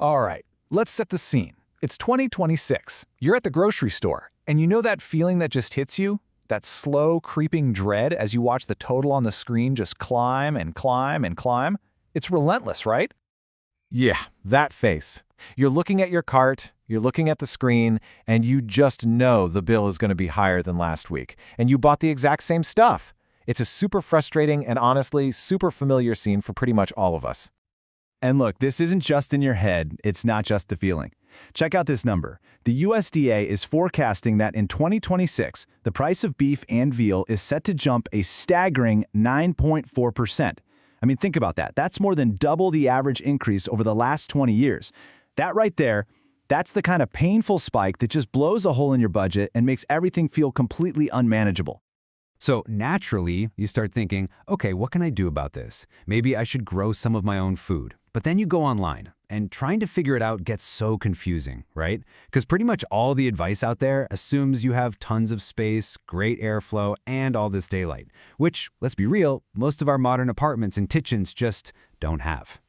All right, let's set the scene. It's 2026. You're at the grocery store, and you know that feeling that just hits you? That slow, creeping dread as you watch the total on the screen just climb and climb and climb? It's relentless, right? Yeah, that face. You're looking at your cart, you're looking at the screen, and you just know the bill is going to be higher than last week, and you bought the exact same stuff. It's a super frustrating and honestly super familiar scene for pretty much all of us. And look, this isn't just in your head, it's not just the feeling. Check out this number. The USDA is forecasting that in 2026, the price of beef and veal is set to jump a staggering 9.4%. I mean, think about that. That's more than double the average increase over the last 20 years. That right there, that's the kind of painful spike that just blows a hole in your budget and makes everything feel completely unmanageable. So naturally, you start thinking, okay, what can I do about this? Maybe I should grow some of my own food. But then you go online, and trying to figure it out gets so confusing, right? Because pretty much all the advice out there assumes you have tons of space, great airflow, and all this daylight, which, let's be real, most of our modern apartments and kitchens just don't have.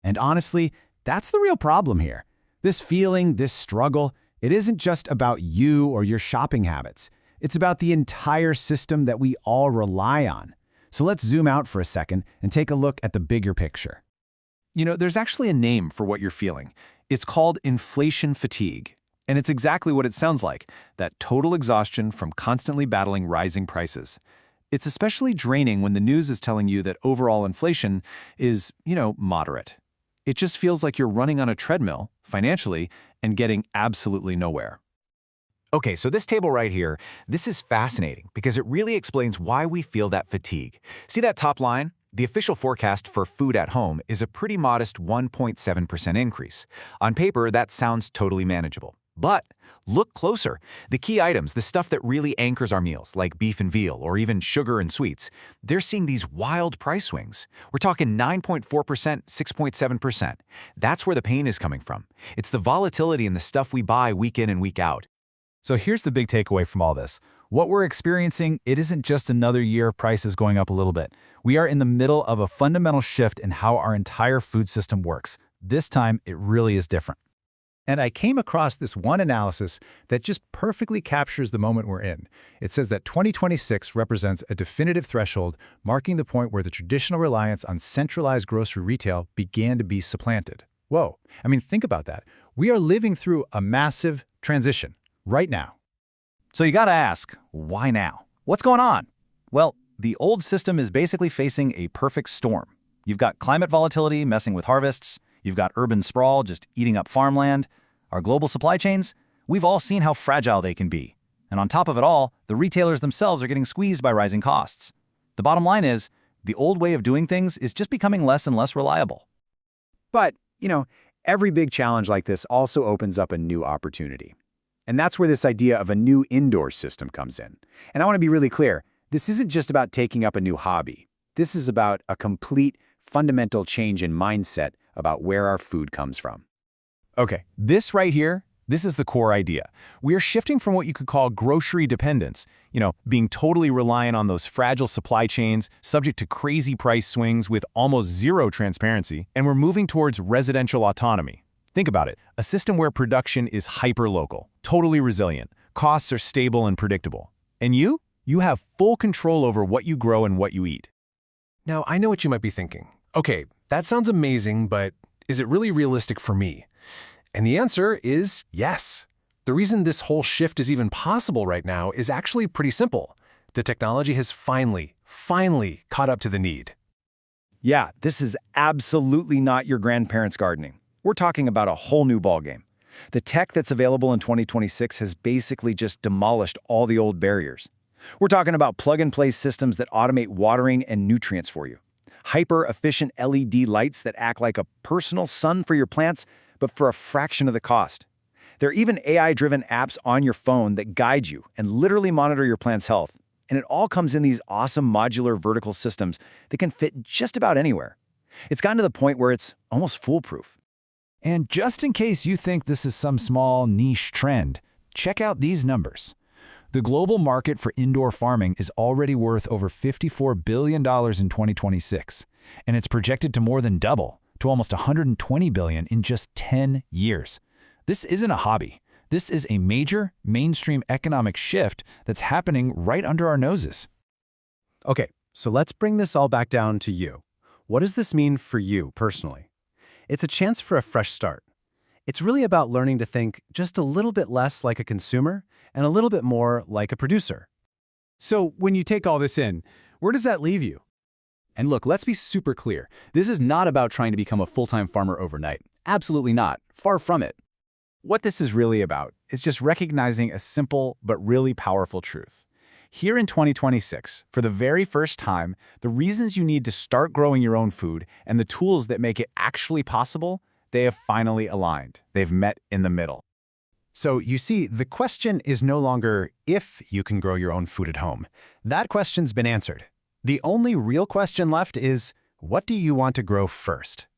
And honestly, that's the real problem here. This feeling, this struggle, it isn't just about you or your shopping habits. It's about the entire system that we all rely on. So let's zoom out for a second and take a look at the bigger picture. You know, there's actually a name for what you're feeling. It's called inflation fatigue. And it's exactly what it sounds like, that total exhaustion from constantly battling rising prices. It's especially draining when the news is telling you that overall inflation is, moderate. It just feels like you're running on a treadmill, financially, and getting absolutely nowhere. Okay, so this table right here, this is fascinating because it really explains why we feel that fatigue. See that top line? The official forecast for food at home is a pretty modest 1.7% increase. On paper, that sounds totally manageable. But look closer. The key items, the stuff that really anchors our meals, like beef and veal or even sugar and sweets, they're seeing these wild price swings. We're talking 9.4%, 6.7%. That's where the pain is coming from. It's the volatility in the stuff we buy week in and week out. So here's the big takeaway from all this. What we're experiencing, it isn't just another year of prices going up a little bit. We are in the middle of a fundamental shift in how our entire food system works. This time, it really is different. And I came across this one analysis that just perfectly captures the moment we're in. It says that 2026 represents a definitive threshold, marking the point where the traditional reliance on centralized grocery retail began to be supplanted. Whoa, I mean, think about that. We are living through a massive transition right now. So you gotta ask, why now? What's going on? Well, the old system is basically facing a perfect storm. You've got climate volatility messing with harvests. You've got urban sprawl just eating up farmland. Our global supply chains, we've all seen how fragile they can be. And on top of it all, the retailers themselves are getting squeezed by rising costs. The bottom line is, the old way of doing things is just becoming less and less reliable. But, every big challenge like this also opens up a new opportunity. And that's where this idea of a new indoor system comes in. And I want to be really clear, this isn't just about taking up a new hobby. This is about a complete, fundamental change in mindset about where our food comes from. Okay, this right here, this is the core idea. We are shifting from what you could call grocery dependence, being totally reliant on those fragile supply chains, subject to crazy price swings with almost zero transparency, and we're moving towards residential autonomy. Think about it, a system where production is hyper-local, totally resilient, costs are stable and predictable. And you have full control over what you grow and what you eat. Now, I know what you might be thinking. Okay, that sounds amazing, but is it really realistic for me? And the answer is yes. The reason this whole shift is even possible right now is actually pretty simple. The technology has finally caught up to the need. Yeah, this is absolutely not your grandparents' gardening. We're talking about a whole new ballgame. The tech that's available in 2026 has basically just demolished all the old barriers. We're talking about plug-and-play systems that automate watering and nutrients for you. Hyper-efficient LED lights that act like a personal sun for your plants, but for a fraction of the cost. There are even AI-driven apps on your phone that guide you and literally monitor your plant's health. And it all comes in these awesome modular vertical systems that can fit just about anywhere. It's gotten to the point where it's almost foolproof. And just in case you think this is some small niche trend, check out these numbers. The global market for indoor farming is already worth over $54 billion in 2026, and it's projected to more than double to almost $120 billion in just 10 years. This isn't a hobby. This is a major, mainstream economic shift that's happening right under our noses. Okay, so let's bring this all back down to you. What does this mean for you personally? It's a chance for a fresh start. It's really about learning to think just a little bit less like a consumer and a little bit more like a producer. So when you take all this in, where does that leave you? And look, let's be super clear. This is not about trying to become a full-time farmer overnight. Absolutely not. Far from it. What this is really about is just recognizing a simple but really powerful truth. Here in 2026, for the very first time, the reasons you need to start growing your own food and the tools that make it actually possible, they have finally aligned. They've met in the middle. So you see, the question is no longer if you can grow your own food at home. That question's been answered. The only real question left is, what do you want to grow first?